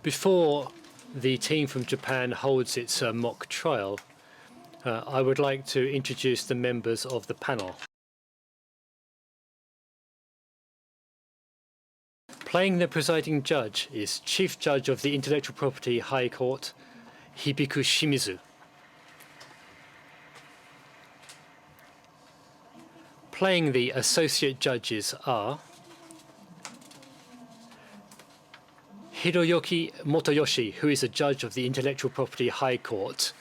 Before the team from Japan holds its mock trial, I would like to introduce the members of the panel. Playing the presiding judge is Chief Judge of the Intellectual Property High Court, Hibiku Shimizu. Playing the associate judges are Hiroyuki Motoyoshi, who is a judge of the Intellectual Property High Court,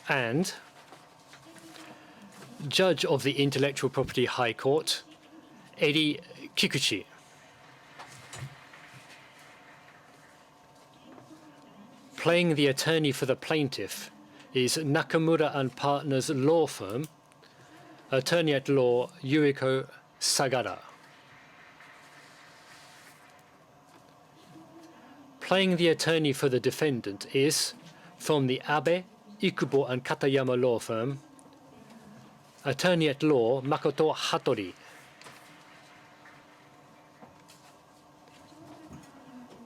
and Judge of the Intellectual Property High Court, Eri Kikuchi. Playing the attorney for the plaintiff is Nakamura and Partners law firm, attorney at law Yuriko Sagara. Playing the attorney for the defendant is, from the Abe, Ikubo and Katayama law firm, attorney at law Makoto Hattori.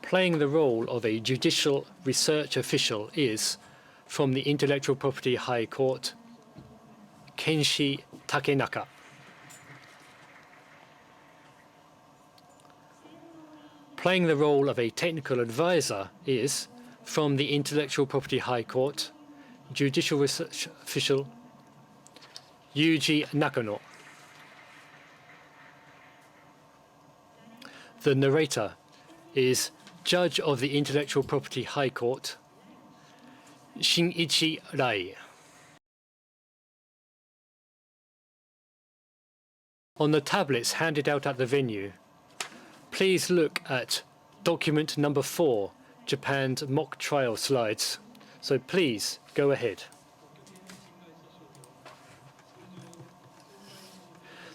Playing the role of a judicial research official is, from the Intellectual Property High Court, Kenshi Takenaka. Playing the role of a technical advisor is, from the Intellectual Property High Court, Judicial Research Official Yuji Nakano. The narrator is Judge of the Intellectual Property High Court, Shinichi Rai. On the tablets handed out at the venue, please look at document number 4, Japan's mock trial slides. So please go ahead.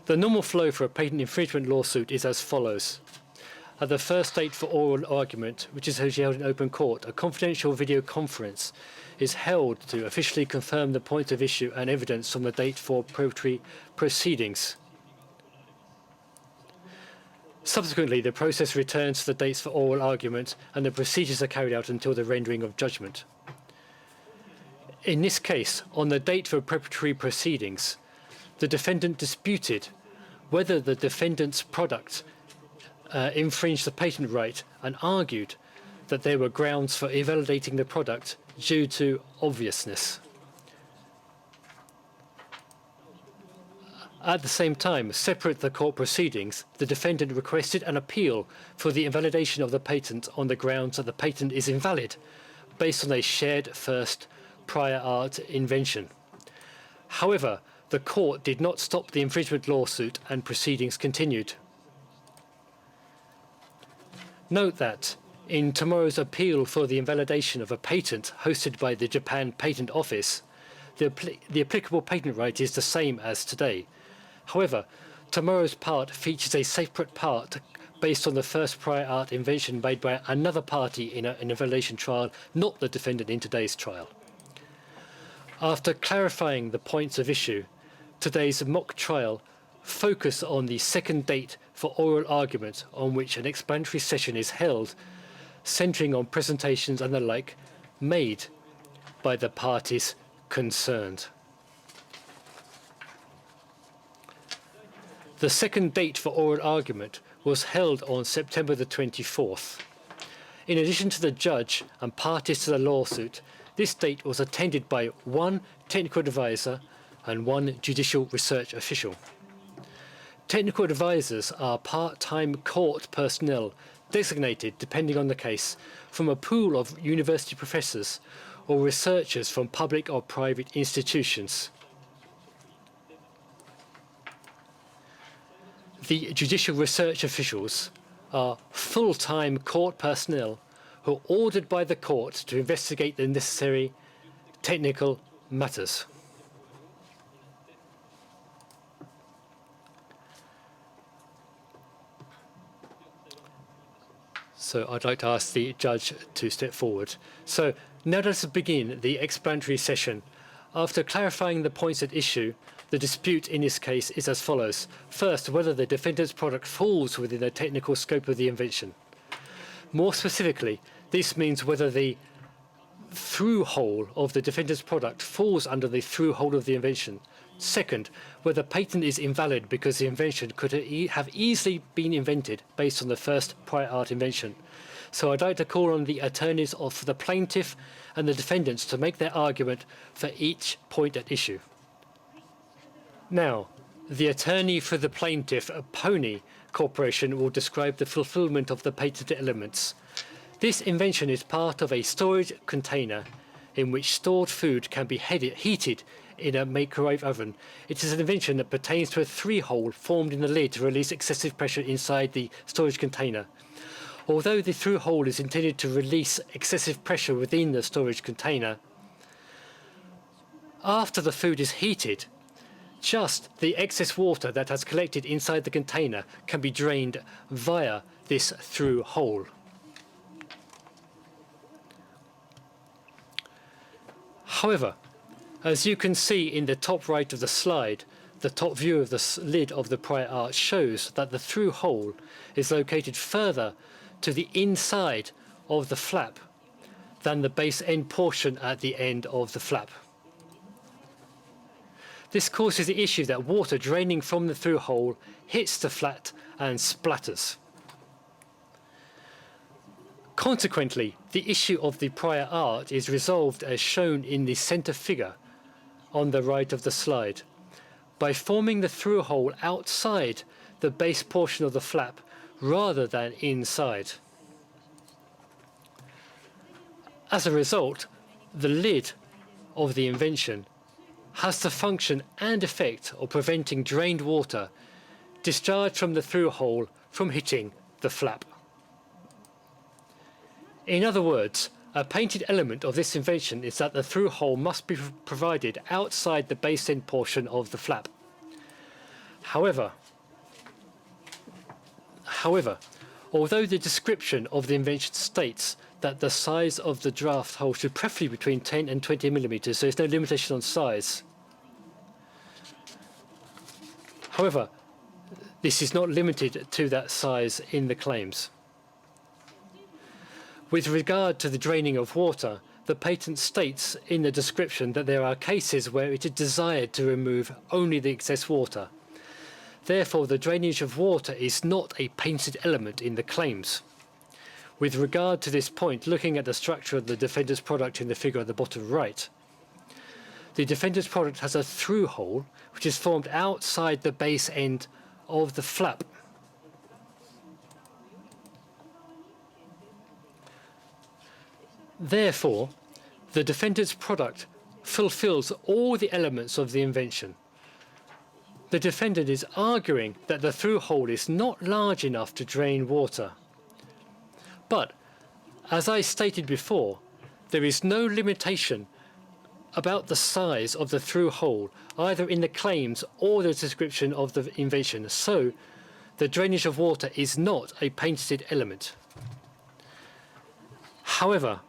The normal flow for a patent infringement lawsuit is as follows. At the first date for oral argument, which is usually held in open court, a confidential video conference is held to officially confirm the points of issue and evidence from the date for preparatory proceedings. Subsequently, the process returns to the dates for oral argument and the procedures are carried out until the rendering of judgment. In this case, on the date for preparatory proceedings, the defendant disputed whether the defendant's product infringed the patent right and argued that there were grounds for invalidating the product due to obviousness. At the same time, separate the court proceedings, the defendant requested an appeal for the invalidation of the patent on the grounds that the patent is invalid, based on a shared first prior art invention. However, the court did not stop the infringement lawsuit and proceedings continued. Note that in tomorrow's appeal for the invalidation of a patent hosted by the Japan Patent Office, the applicable patent right is the same as today. However, tomorrow's part features a separate part based on the first prior art invention made by another party in an invalidation trial, not the defendant in today's trial. After clarifying the points of issue, today's mock trial focus on the second date for oral argument on which an explanatory session is held, centering on presentations and the like made by the parties concerned. The second date for oral argument was held on September the 24th. In addition to the judge and parties to the lawsuit, this date was attended by one technical advisor and one judicial research official. Technical advisors are part-time court personnel designated, depending on the case, from a pool of university professors or researchers from public or private institutions. The judicial research officials are full-time court personnel who are ordered by the court to investigate the necessary technical matters. So I'd like to ask the judge to step forward. So now let us begin the explanatory session. After clarifying the points at issue, the dispute in this case is as follows. First, whether the defendant's product falls within the technical scope of the invention. More specifically, this means whether the through hole of the defendant's product falls under the through hole of the invention. Second, whether patent is invalid because the invention could have easily been invented based on the first prior art invention. So I'd like to call on the attorneys of the plaintiff and the defendants to make their argument for each point at issue. Now, the attorney for the plaintiff, Pony Corporation, will describe the fulfillment of the patented elements. This invention is part of a storage container in which stored food can be heated in a microwave oven. It is an invention that pertains to a through-hole formed in the lid to release excessive pressure inside the storage container. Although the through-hole is intended to release excessive pressure within the storage container, after the food is heated, just the excess water that has collected inside the container can be drained via this through-hole. However, as you can see in the top right of the slide, the top view of the lid of the prior art shows that the through hole is located further to the inside of the flap than the base end portion at the end of the flap. This causes the issue that water draining from the through hole hits the flat and splatters. Consequently, the issue of the prior art is resolved as shown in the center figure on the right of the slide, by forming the through hole outside the base portion of the flap rather than inside. As a result, the lid of the invention has the function and effect of preventing drained water discharged from the through hole from hitting the flap. In other words, a painted element of this invention is that the through hole must be provided outside the base end portion of the flap. However, although the description of the invention states that the size of the draft hole should preferably be between 10 and 20 millimeters, so there's no limitation on size. However, this is not limited to that size in the claims. With regard to the draining of water, the patent states in the description that there are cases where it is desired to remove only the excess water. Therefore, the drainage of water is not a painted element in the claims. With regard to this point, looking at the structure of the defendant's product in the figure at the bottom right, the defendant's product has a through hole which is formed outside the base end of the flap. Therefore, the defendant's product fulfills all the elements of the invention. The defendant is arguing that the through hole is not large enough to drain water. But, as I stated before, there is no limitation about the size of the through hole, either in the claims or the description of the invention, so the drainage of water is not a painted element. However,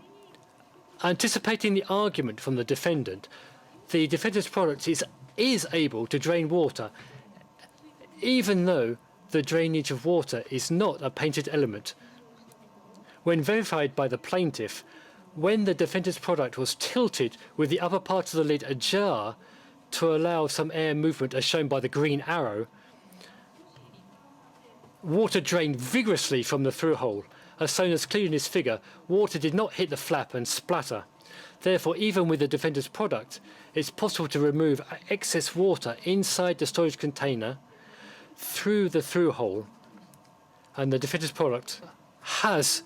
anticipating the argument from the defendant's product is able to drain water, even though the drainage of water is not a painted element. When verified by the plaintiff, when the defendant's product was tilted with the upper part of the lid ajar to allow some air movement as shown by the green arrow, water drained vigorously from the through hole. As shown as clear in this figure, water did not hit the flap and splatter. Therefore, even with the defendant's product, it's possible to remove excess water inside the storage container through the through hole, and the defendant's product has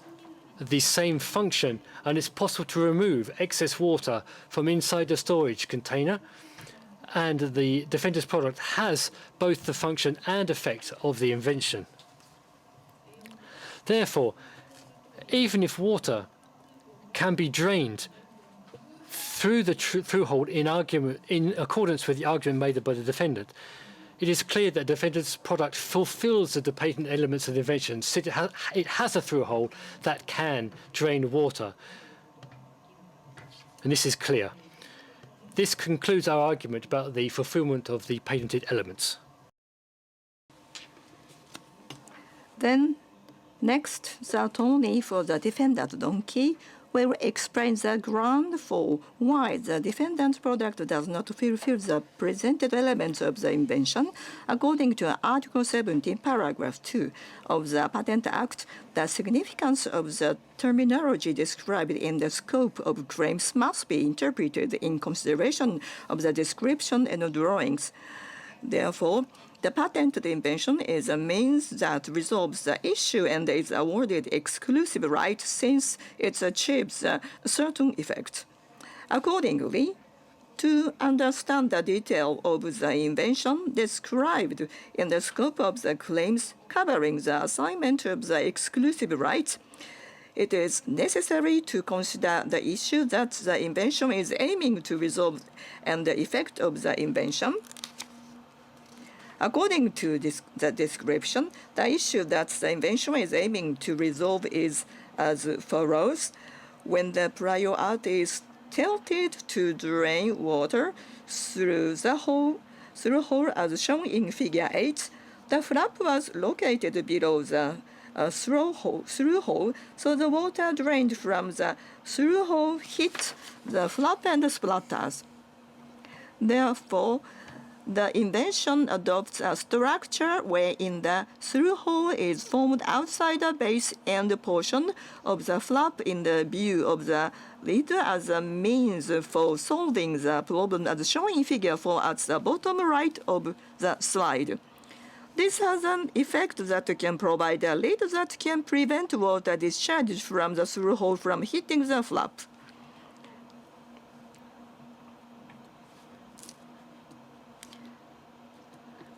the same function, and it's possible to remove excess water from inside the storage container, and the defendant's product has both the function and effect of the invention. Therefore, even if water can be drained through the through hole in accordance with the argument made by the defendant, it is clear that the defendant's product fulfills the patent elements of the invention, since it has a through hole that can drain water. And this is clear. This concludes our argument about the fulfillment of the patented elements. Then, Next, the attorney for the defendant donkey will explain the ground for why the defendant's product does not fulfill the presented elements of the invention. According to Article 17, Paragraph 2 of the Patent Act, the significance of the terminology described in the scope of claims must be interpreted in consideration of the description and drawings. Therefore, the patented invention is a means that resolves the issue and is awarded exclusive right since it achieves a certain effect. Accordingly, to understand the detail of the invention described in the scope of the claims covering the assignment of the exclusive rights, it is necessary to consider the issue that the invention is aiming to resolve and the effect of the invention. According to the description, the issue that the invention is aiming to resolve is as follows. When the prior art is tilted to drain water through the hole as shown in Figure 8, the flap was located below the through hole, so the water drained from the through hole hit the flap and splatters. Therefore, the invention adopts a structure wherein the through hole is formed outside the base and portion of the flap in the view of the reader as a means for solving the problem as shown in Figure 4 at the bottom right of the slide. This has an effect that can provide a lid that can prevent water discharge from the through hole from hitting the flap.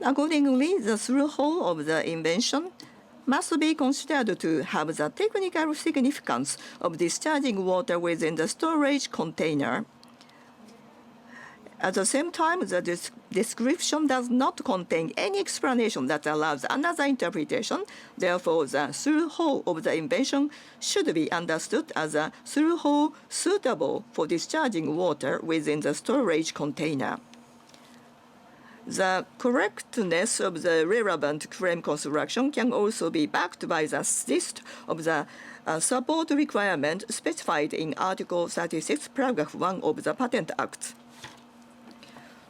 Accordingly, the through hole of the invention must be considered to have the technical significance of discharging water within the storage container. At the same time, the description does not contain any explanation that allows another interpretation. Therefore, the through hole of the invention should be understood as a through hole suitable for discharging water within the storage container. The correctness of the relevant claim construction can also be backed by the list of the support requirement specified in Article 36, Paragraph 1 of the Patent Act.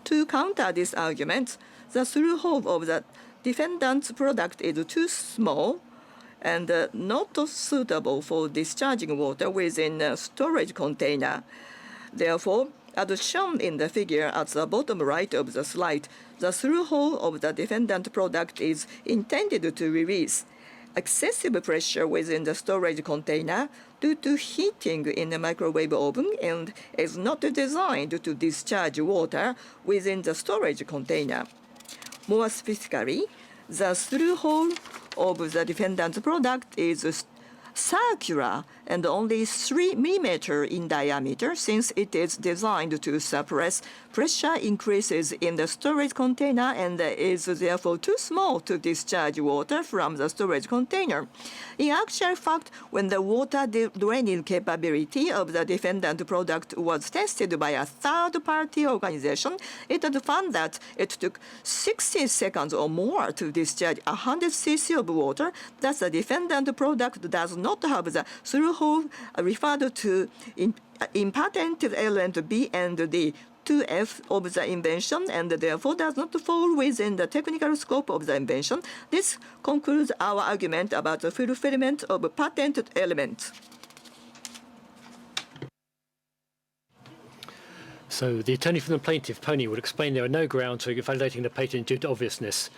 To counter this argument, the through hole of the defendant's product is too small and not suitable for discharging water within a storage container. Therefore, as shown in the figure at the bottom right of the slide, the through hole of the defendant product is intended to release excessive pressure within the storage container due to heating in the microwave oven and is not designed to discharge water within the storage container. More specifically, the through hole of the defendant's product is circular and only 3 mm in diameter since it is designed to suppress pressure increases in the storage container and is therefore too small to discharge water from the storage container. In actual fact, when the water draining capability of the defendant product was tested by a third-party organization, it had found that it took 60 seconds or more to discharge 100 cc of water. Thus, the defendant product does not have the through hole referred to in patented element B and D 2F of the invention and therefore does not fall within the technical scope of the invention. This concludes our argument about the fulfillment of a patented element. So the attorney for the plaintiff, Pony, will explain there are no grounds for invalidating the patent due to obviousness.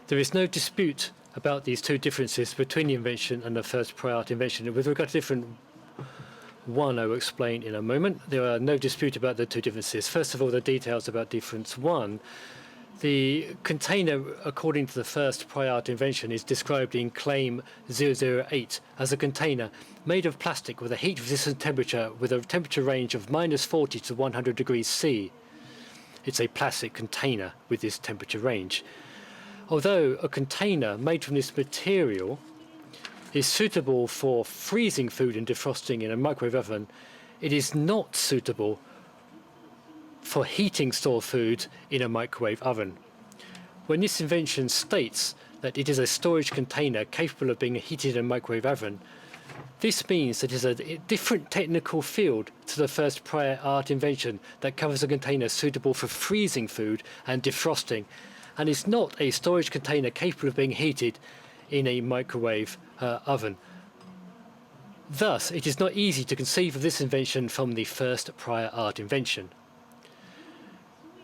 There is no dispute about these two differences between the invention and the first prior art invention. With regard to different one, I will explain in a moment. There are no dispute about the two differences. First of all, the details about difference one. The container, according to the first prior art invention, is described in Claim 008 as a container made of plastic with a heat-resistant temperature with a temperature range of -40 to 100 degrees C. It's a plastic container with this temperature range. Although a container made from this material is suitable for freezing food and defrosting in a microwave oven, it is not suitable for heating stored food in a microwave oven. When this invention states that it is a storage container capable of being heated in a microwave oven, this means that it is a different technical field to the first prior art invention that covers a container suitable for freezing food and defrosting, and is not a storage container capable of being heated in a microwave oven. Thus, it is not easy to conceive of this invention from the first prior art invention.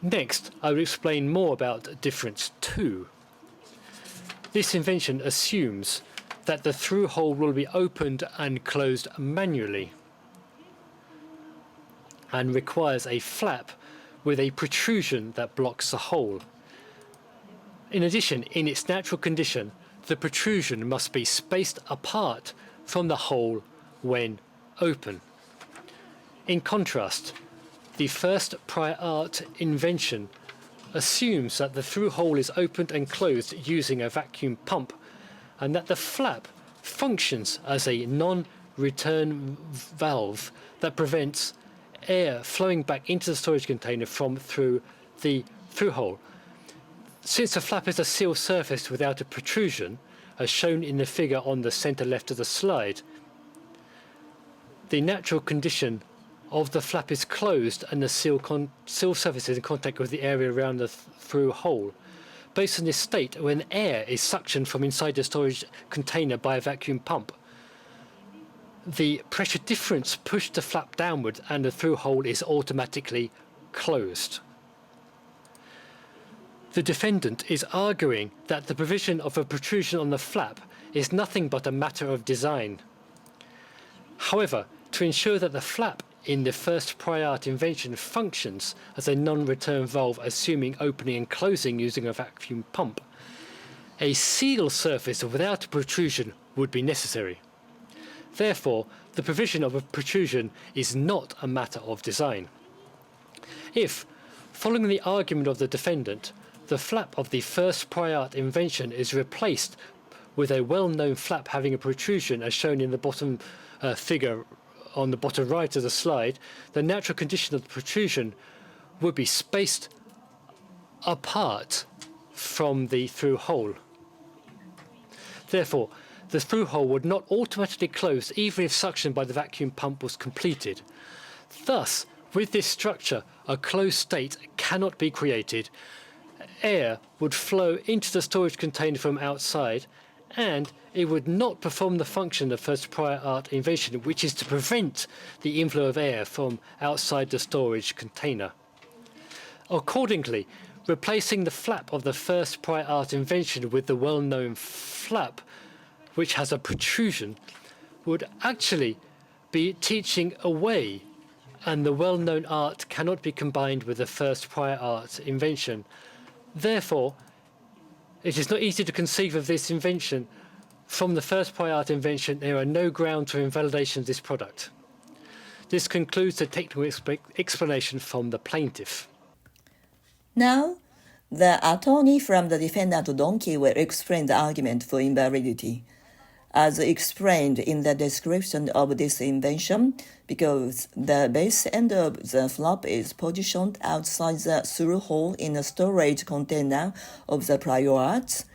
Next, I will explain more about difference 2. This invention assumes that the through hole will be opened and closed manually and requires a flap with a protrusion that blocks the hole. In addition, in its natural condition, the protrusion must be spaced apart from the hole when open. In contrast, the first prior art invention assumes that the through hole is opened and closed using a vacuum pump, and that the flap functions as a non-return valve that prevents air flowing back into the storage container from through the through hole. Since the flap is a sealed surface without a protrusion, as shown in the figure on the center left of the slide, the natural condition of the flap is closed and the sealed surface is in contact with the area around the through hole. Based on this state, when air is suctioned from inside the storage container by a vacuum pump, the pressure difference pushed the flap downward and the through hole is automatically closed. The defendant is arguing that the provision of a protrusion on the flap is nothing but a matter of design. However, to ensure that the flap in the first prior art invention functions as a non-return valve assuming opening and closing using a vacuum pump, a sealed surface without a protrusion would be necessary. Therefore, the provision of a protrusion is not a matter of design. If, following the argument of the defendant, the flap of the first prior art invention is replaced with a well-known flap having a protrusion as shown in the bottom figure on the bottom right of the slide, the natural condition of the protrusion would be spaced apart from the through hole. Therefore, the through hole would not automatically close even if suction by the vacuum pump was completed. Thus, with this structure, a closed state cannot be created. Air would flow into the storage container from outside, and it would not perform the function of first prior art invention, which is to prevent the inflow of air from outside the storage container. Accordingly, replacing the flap of the first prior art invention with the well-known flap, which has a protrusion, would actually be teaching away, and the well-known art cannot be combined with the first prior art invention. Therefore, it is not easy to conceive of this invention from the first prior art invention. There are no grounds for invalidation of this product. This concludes the technical explanation from the plaintiff. Now, the attorney from the defendant Donkey will explain the argument for invalidity. As explained in the description of this invention, because the base end of the flap is positioned outside the through hole in a storage container of the prior art,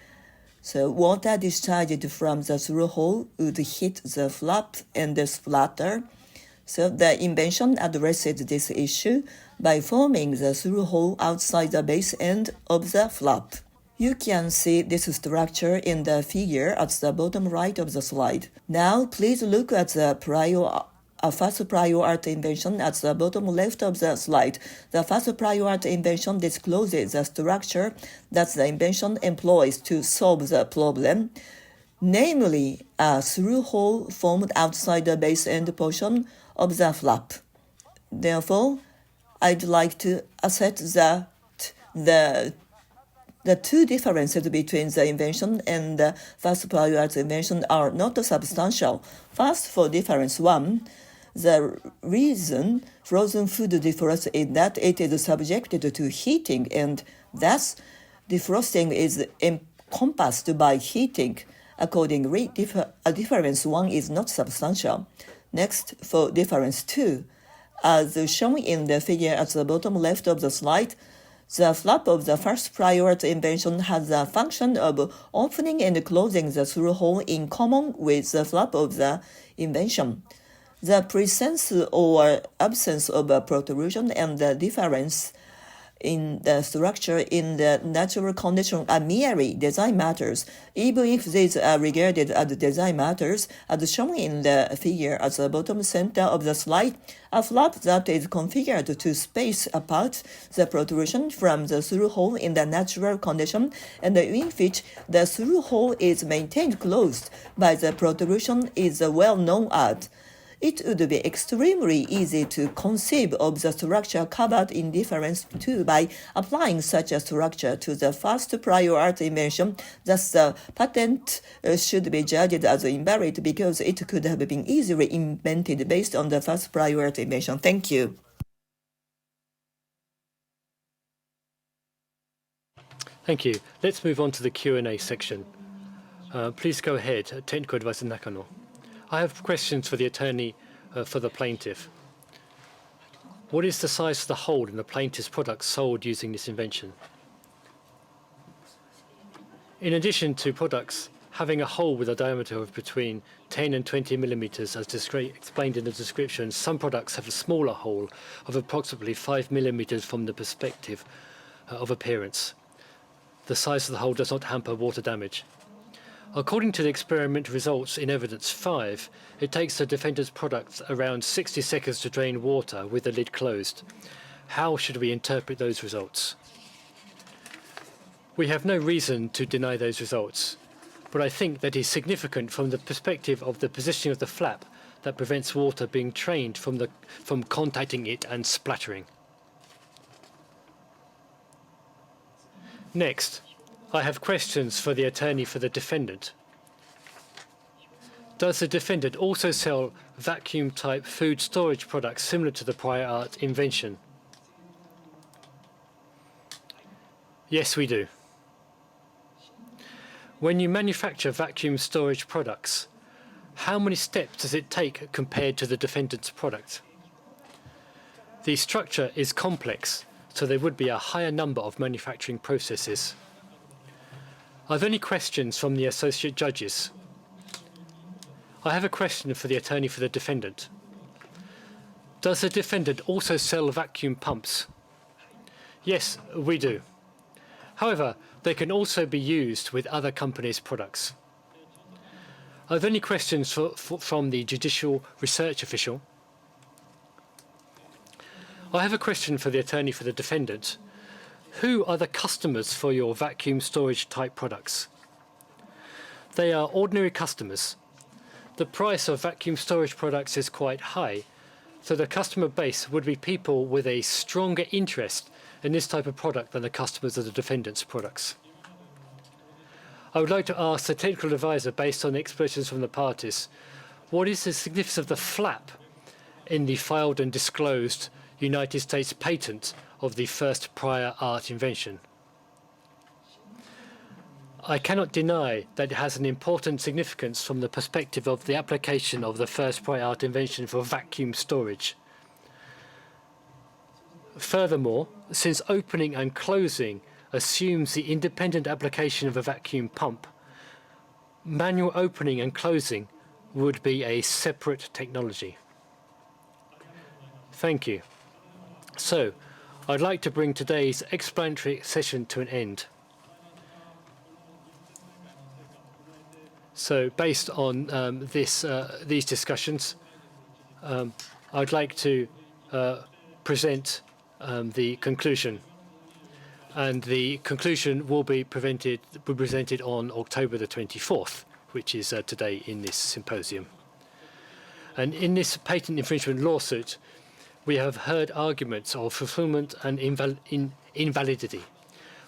so water discharged from the through hole would hit the flap and splatter. So the invention addresses this issue by forming the through hole outside the base end of the flap. You can see this structure in the figure at the bottom right of the slide. Now, please look at the first prior art invention at the bottom left of the slide. The first prior art invention discloses the structure that the invention employs to solve the problem, namely a through hole formed outside the base end portion of the flap. Therefore, I'd like to assert that the two differences between the invention and the first prior art invention are not substantial. First, for difference 1, the reason frozen food defrosts is that it is subjected to heating, and thus defrosting is encompassed by heating. Accordingly, difference 1 is not substantial. Next, for difference 2, as shown in the figure at the bottom left of the slide, The flap of the first prior art invention has the function of opening and closing the through hole in common with the flap of the invention. The presence or absence of a protrusion and the difference in the structure in the natural condition are merely design matters, even if these are regarded as design matters, as shown in the figure at the bottom center of the slide. A flap that is configured to space apart the protrusion from the through hole in the natural condition, and in which the through hole is maintained closed by the protrusion is a well-known art. It would be extremely easy to conceive of the structure covered in difference to by applying such a structure to the first prior art invention. Thus, the patent should be judged as invalid because it could have been easily invented based on the first prior art invention. Thank you. Thank you. Let's move on to the Q&A section. Please go ahead, Technical Advisor Nakano. I have questions for the attorney for the plaintiff. What is the size of the hole in the plaintiff's products sold using this invention? In addition to products having a hole with a diameter of between 10 and 20 millimeters, as explained in the description, some products have a smaller hole of approximately 5 millimeters from the perspective of appearance. The size of the hole does not hamper water damage. According to the experimental results in evidence 5, it takes the defendant's products around 60 seconds to drain water with the lid closed. How should we interpret those results? We have no reason to deny those results, but I think that is significant from the perspective of the positioning of the flap that prevents water being drained from contacting it and splattering. Next, I have questions for the attorney for the defendant. Does the defendant also sell vacuum-type food storage products similar to the prior art invention? Yes, we do. When you manufacture vacuum storage products, how many steps does it take compared to the defendant's product? The structure is complex, so there would be a higher number of manufacturing processes. Are there any questions from the associate judges? I have a question for the attorney for the defendant. Does the defendant also sell vacuum pumps? Yes, we do. However, they can also be used with other companies' products. Are there any questions from the judicial research official? I have a question for the attorney for the defendant. Who are the customers for your vacuum storage type products? They are ordinary customers. The price of vacuum storage products is quite high, so the customer base would be people with a stronger interest in this type of product than the customers of the defendant's products. I would like to ask the technical advisor, based on the expressions from the parties, what is the significance of the flap in the filed and disclosed United States patent of the first prior art invention? I cannot deny that it has an important significance from the perspective of the application of the first prior art invention for vacuum storage. Furthermore, since opening and closing assumes the independent application of a vacuum pump, manual opening and closing would be a separate technology. Thank you. So, I'd like to bring today's explanatory session to an end. So, based on these discussions, I'd like to present the conclusion. And the conclusion will be presented on October the 24th, which is today in this symposium. And in this patent infringement lawsuit, we have heard arguments of fulfillment and invalidity.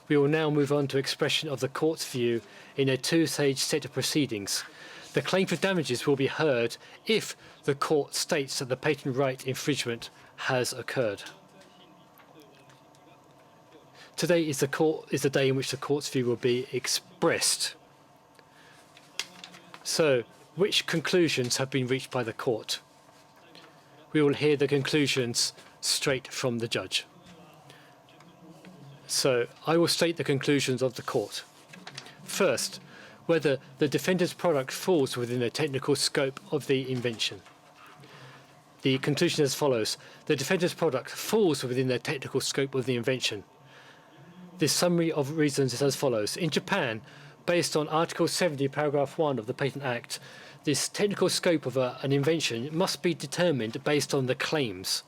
We will now move on to expression of the court's view in a two-stage set of proceedings. The claim for damages will be heard if the court states that the patent right infringement has occurred. Today is the day in which the court's view will be expressed. So, which conclusions have been reached by the court? We will hear the conclusions straight from the judge. So I will state the conclusions of the court. First, whether the defendant's product falls within the technical scope of the invention. The conclusion as follows. The defendant's product falls within the technical scope of the invention. The summary of reasons is as follows. In Japan, based on Article 70, Paragraph 1 of the Patent Act, this technical scope of an invention must be determined based on the claims.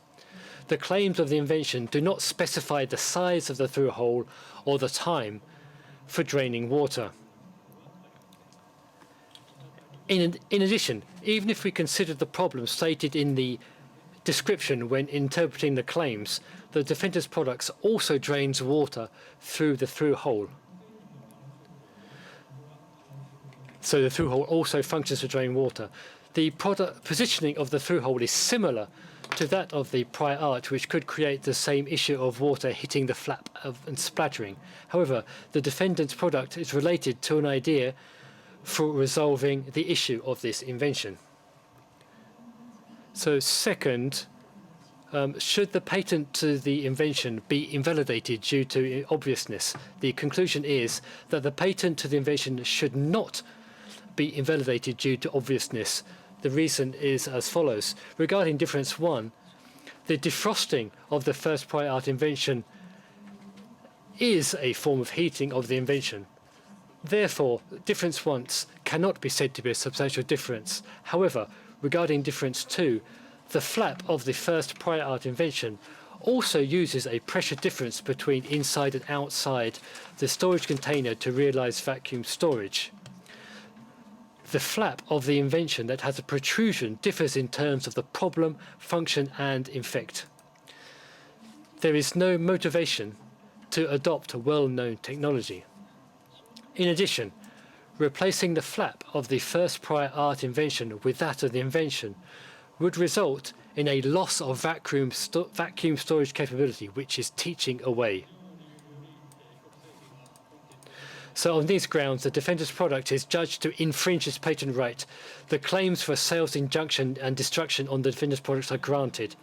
The claims of the invention do not specify the size of the through hole or the time for draining water. In addition, even if we consider the problem stated in the description when interpreting the claims, the defendant's products also drains water through the through hole. So the through hole also functions to drain water. The product positioning of the through hole is similar to that of the prior art, which could create the same issue of water hitting the flap and splattering. However, the defendant's product is related to an idea for resolving the issue of this invention. So second, should the patent to the invention be invalidated due to obviousness? The conclusion is that the patent to the invention should not be invalidated due to obviousness. The reason is as follows. Regarding difference 1, the defrosting of the first prior art invention is a form of heating of the invention. Therefore, difference 1 cannot be said to be a substantial difference. However, regarding difference 2, the flap of the first prior art invention also uses a pressure difference between inside and outside the storage container to realize vacuum storage. The flap of the invention that has a protrusion differs in terms of the problem, function, and effect. There is no motivation to adopt a well-known technology. In addition, replacing the flap of the first prior art invention with that of the invention would result in a loss of vacuum storage capability, which is teaching away. So on these grounds, the defendant's product is judged to infringe its patent right. The claims for sales injunction and destruction on the defendant's products are granted.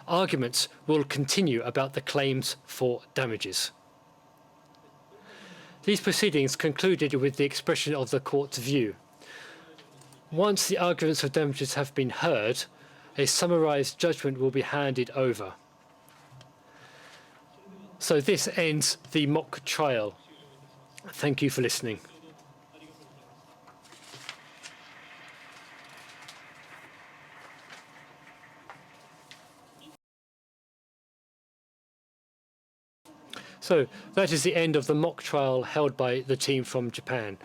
Arguments will continue about the claims for damages. These proceedings concluded with the expression of the court's view. Once the arguments for damages have been heard, a summarized judgment will be handed over. So this ends the mock trial. Thank you for listening. So that is the end of the mock trial held by the team from Japan.